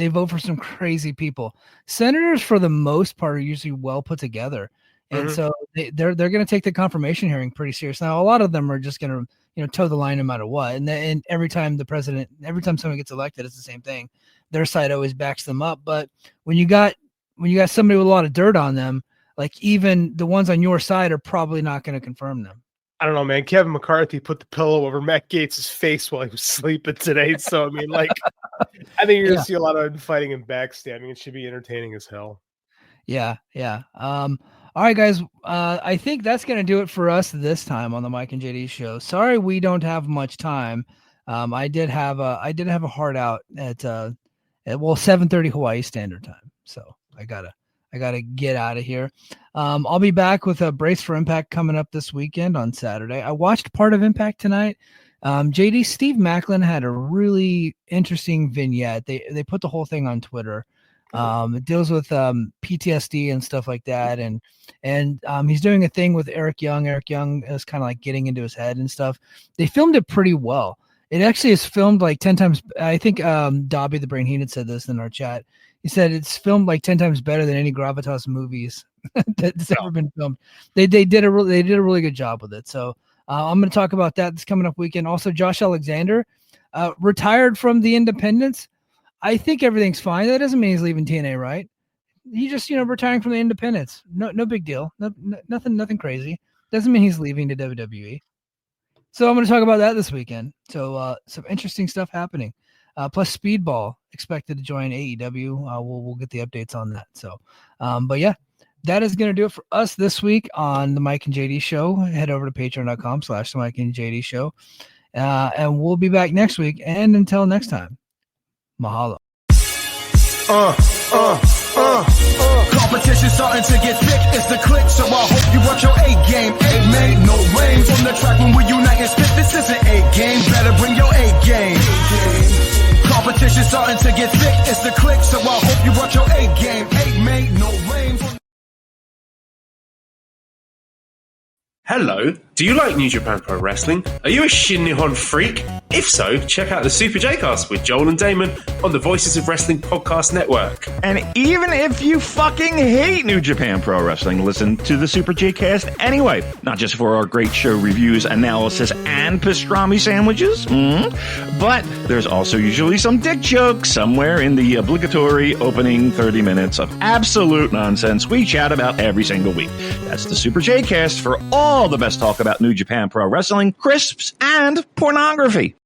vote for some crazy people. Senators, for the most part, are usually well put together, and so they're going to take the confirmation hearing pretty serious. Now, a lot of them are just going to toe the line no matter what. And every time someone gets elected, it's the same thing. Their side always backs them up. But when you got somebody with a lot of dirt on them, like even the ones on your side are probably not going to confirm them. I don't know, man. Kevin McCarthy put the pillow over Matt Gaetz' face while he was sleeping today. So, I mean, like, I think you're going to see a lot of fighting and backstabbing. It should be entertaining as hell. Yeah. All right, guys. I think that's going to do it for us this time on the Mike and JD show. Sorry we don't have much time. I did have a hard out at 7:30 Hawaii Standard Time. So I gotta get out of here. I'll be back with a Brace for Impact coming up this weekend on Saturday. I watched part of Impact tonight. JD, Steve Macklin had a really interesting vignette. They put the whole thing on Twitter. It deals with PTSD and stuff like that, and he's doing a thing with Eric Young. Eric Young is kind of like getting into his head and stuff. They filmed it pretty well. It actually is filmed like 10 times. I think Dobby the Brain Heenan said this in our chat. He said it's filmed like 10 times better than any Gravitas movies that's ever been filmed. They did a really good job with it. So I'm going to talk about that this coming up weekend. Also, Josh Alexander retired from the Independents. I think everything's fine. That doesn't mean he's leaving TNA, right? He just, retiring from the Independents. No big deal. Nothing crazy. Doesn't mean he's leaving to WWE. So I'm going to talk about that this weekend. So some interesting stuff happening. Plus Speedball expected to join AEW. We'll get the updates on that. So, but yeah, that is going to do it for us this week on the Mike and JD Show. Head over to patreon.com/the Mike and JD Show. And we'll be back next week. And until next time, mahalo. Competition starting to get thick, it's the click, so I hope you watch your A game. Amen, no rain from the track when we unite and spit. This isn't A game, better bring your A game. Competition starting to get thick, it's the click, so I hope you watch your A game. Amen, no rain from... Hello, do you like New Japan Pro Wrestling? Are you a Shin Nihon freak? If so, check out the Super J-Cast with Joel and Damon on the Voices of Wrestling Podcast Network. And even if you fucking hate New Japan Pro Wrestling, listen to the Super J-Cast anyway. Not just for our great show reviews, analysis, and pastrami sandwiches, but there's also usually some dick jokes somewhere in the obligatory opening 30 minutes of absolute nonsense we chat about every single week. That's the Super J-Cast for all the best talk about New Japan Pro Wrestling, crisps, and pornography.